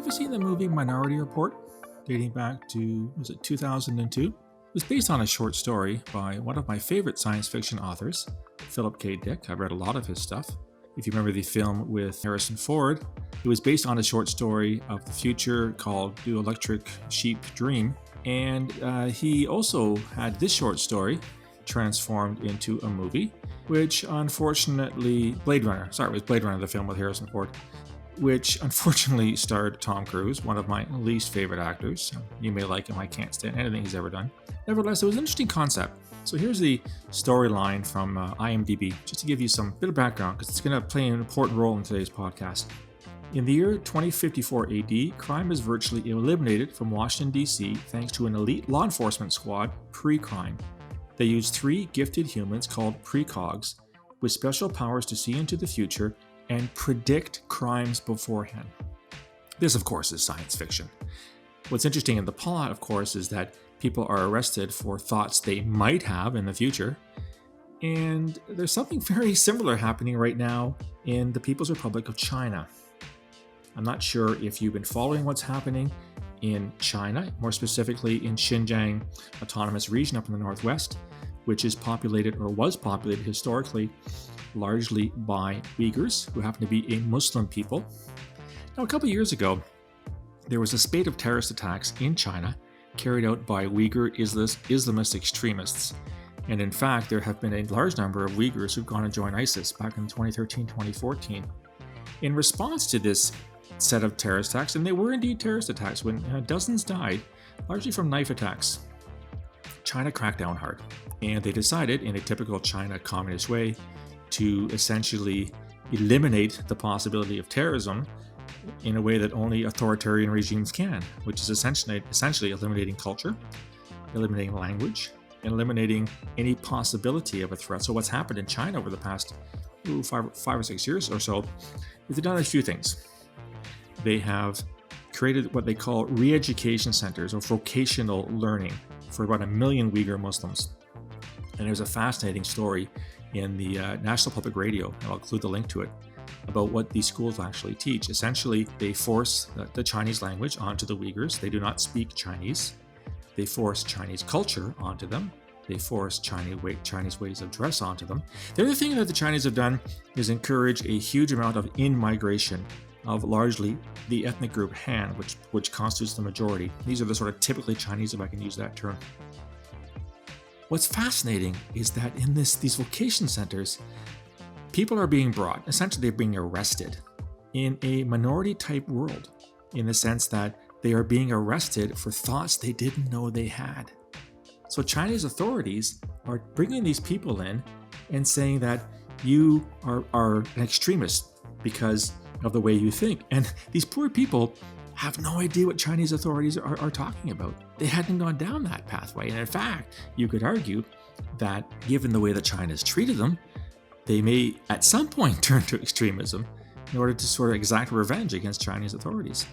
You ever seen the movie Minority Report, dating back to, 2002? It was based on a short story by one of my favorite science fiction authors, Philip K. Dick. I've read a lot of his stuff. If you remember the film with Harrison Ford, it was based on a short story of the future called Do Electric Sheep Dream. And he also had this short story transformed into a movie, which unfortunately, Blade Runner, the film with Harrison Ford, which unfortunately starred Tom Cruise, one of my least favorite actors. You may like him, I can't stand anything he's ever done. Nevertheless, it was an interesting concept. So here's the storyline from IMDb, just to give you some bit of background, because it's going to play an important role in today's podcast. In the year 2054 AD, crime is virtually eliminated from Washington, D.C. thanks to an elite law enforcement squad, pre-crime. They use 3 gifted humans called precogs with special powers to see into the future and predict crimes beforehand. This, of course, is science fiction. What's interesting in the plot, of course, is that people are arrested for thoughts they might have in the future. And there's something very similar happening right now in the People's Republic of China. I'm not sure if you've been following what's happening in China, more specifically in Xinjiang Autonomous Region up in the northwest, which is populated or was populated historically largely by Uyghurs, who happen to be a Muslim people. Now, a couple of years ago, there was a spate of terrorist attacks in China carried out by Uyghur Islamist extremists. And in fact, there have been a large number of Uyghurs who've gone and joined ISIS back in 2013-2014. In response to this set of terrorist attacks, and they were indeed terrorist attacks when dozens died, largely from knife attacks, China cracked down hard. And they decided, in a typical China communist way, to essentially eliminate the possibility of terrorism in a way that only authoritarian regimes can, which is essentially eliminating culture, eliminating language, and eliminating any possibility of a threat. So what's happened in China over the past 5 or 6 years or so is they've done a few things. They have created what they call re-education centers or vocational learning for about 1 million Uyghur Muslims. And there's a fascinating story in the National Public Radio, and I'll include the link to it, about what these schools actually teach. Essentially, they force the Chinese language onto the Uyghurs. They do not speak Chinese. They force Chinese culture onto them. They force Chinese ways of dress onto them. The other thing that the Chinese have done is encourage a huge amount of in-migration of largely the ethnic group Han, which constitutes the majority. These are the sort of typically Chinese, if I can use that term. What's fascinating is that in these vocation centers, people are being brought, essentially they're being arrested in a minority-type world, in the sense that they are being arrested for thoughts they didn't know they had. So Chinese authorities are bringing these people in and saying that you are an extremist because of the way you think. And these poor people have no idea what Chinese authorities are talking about. They hadn't gone down that pathway. And in fact, you could argue that given the way that China's treated them, they may at some point turn to extremism in order to sort of exact revenge against Chinese authorities.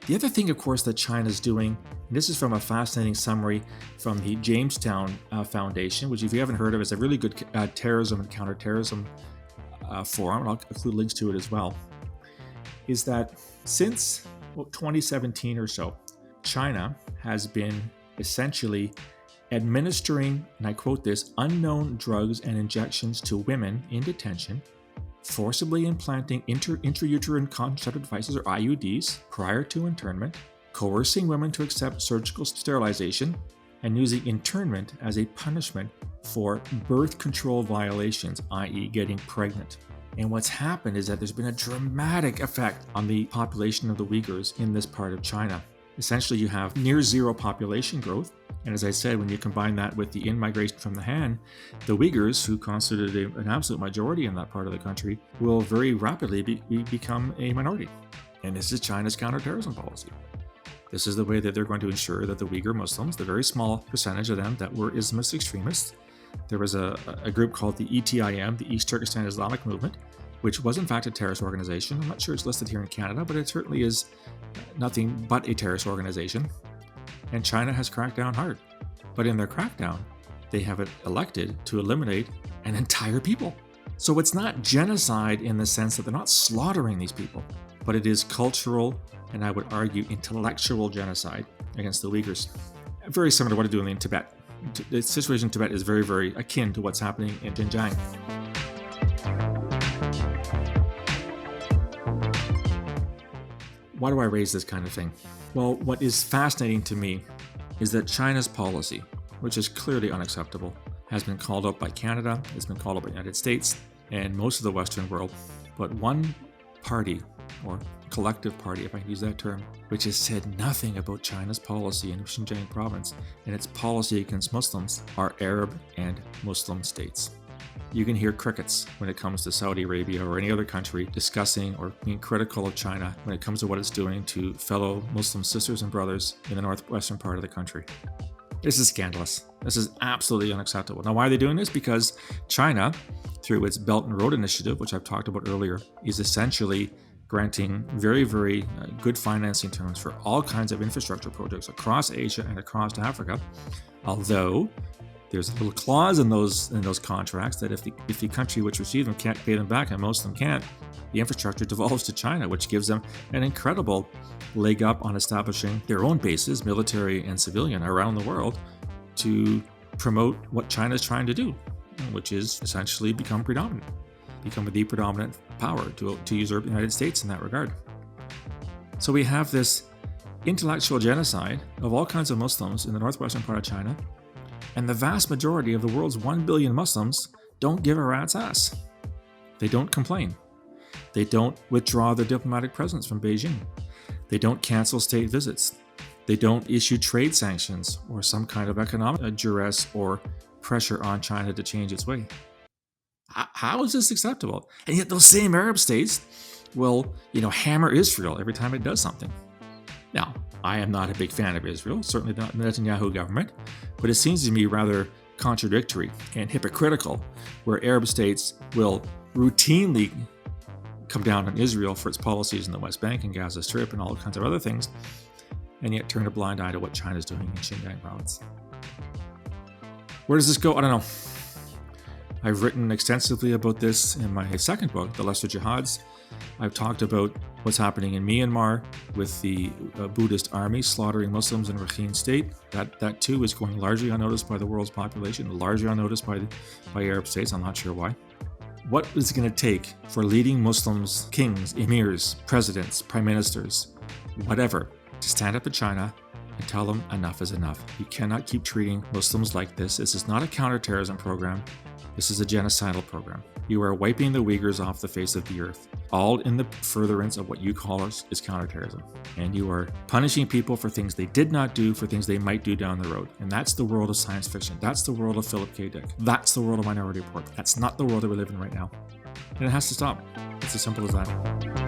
The other thing, of course, that China's doing, and this is from a fascinating summary from the Jamestown Foundation, which if you haven't heard of, is a really good terrorism and counterterrorism forum, and I'll include links to it as well, is that since 2017 or so, China has been essentially administering, and I quote this, unknown drugs and injections to women in detention, forcibly implanting intrauterine contraceptive devices or IUDs prior to internment, coercing women to accept surgical sterilization, and using internment as a punishment for birth control violations, i.e. getting pregnant. And what's happened is that there's been a dramatic effect on the population of the Uyghurs in this part of China. Essentially, you have near zero population growth. And as I said, when you combine that with the in-migration from the Han, the Uyghurs, who constituted an absolute majority in that part of the country, will very rapidly become a minority. And this is China's counterterrorism policy. This is the way that they're going to ensure that the Uyghur Muslims, the very small percentage of them that were Islamist extremists, there was a group called the ETIM, the East Turkestan Islamic Movement, which was in fact a terrorist organization. I'm not sure it's listed here in Canada, but it certainly is nothing but a terrorist organization. And China has cracked down hard. But in their crackdown, they have elected to eliminate an entire people. So it's not genocide in the sense that they're not slaughtering these people. but it is cultural and I would argue intellectual genocide against the Uyghurs. Very similar to what they're doing in Tibet. The situation in Tibet is very, very akin to what's happening in Xinjiang. Why do I raise this kind of thing? Well, what is fascinating to me is that China's policy, which is clearly unacceptable, has been called out by Canada, it's been called out by the United States, and most of the Western world. But one party, or collective party, if I can use that term, which has said nothing about China's policy in Xinjiang province and its policy against Muslims, are Arab and Muslim states. You can hear crickets when it comes to Saudi Arabia or any other country discussing or being critical of China when it comes to what it's doing to fellow Muslim sisters and brothers in the northwestern part of the country. This is scandalous. This is absolutely unacceptable. Now, why are they doing this? Because China, through its Belt and Road Initiative, which I've talked about earlier, is essentially granting very, very good financing terms for all kinds of infrastructure projects across Asia and across Africa. Although there's a little clause in those contracts that if the country which received them can't pay them back, and most of them can't, the infrastructure devolves to China, which gives them an incredible leg up on establishing their own bases, military and civilian, around the world to promote what China's trying to do, which is essentially become the predominant power to usurp the United States in that regard. So we have this intellectual genocide of all kinds of Muslims in the northwestern part of China, and the vast majority of the world's 1 billion Muslims don't give a rat's ass. They don't complain. They don't withdraw their diplomatic presence from Beijing. They don't cancel state visits. They don't issue trade sanctions or some kind of economic duress or pressure on China to change its way. How is this acceptable? And yet those same Arab states will, hammer Israel every time it does something. Now, I am not a big fan of Israel, certainly not the Netanyahu government, but it seems to me rather contradictory and hypocritical, where Arab states will routinely come down on Israel for its policies in the West Bank and Gaza Strip and all kinds of other things, and yet turn a blind eye to what China's doing in Xinjiang province. Where does this go? I don't know. I've written extensively about this in my second book, The Lesser Jihads. I've talked about what's happening in Myanmar with the Buddhist army slaughtering Muslims in Rakhine State. That too is going largely unnoticed by the world's population, largely unnoticed by Arab states. I'm not sure why. What is it going to take for leading Muslims, kings, emirs, presidents, prime ministers, whatever, to stand up to China and tell them enough is enough? You cannot keep treating Muslims like this. This is not a counterterrorism program. This is a genocidal program. You are wiping the Uyghurs off the face of the earth, all in the furtherance of what you call is counterterrorism. And you are punishing people for things they did not do, for things they might do down the road. And that's the world of science fiction. That's the world of Philip K. Dick. That's the world of Minority Report. That's not the world that we live in right now. And it has to stop. It's as simple as that.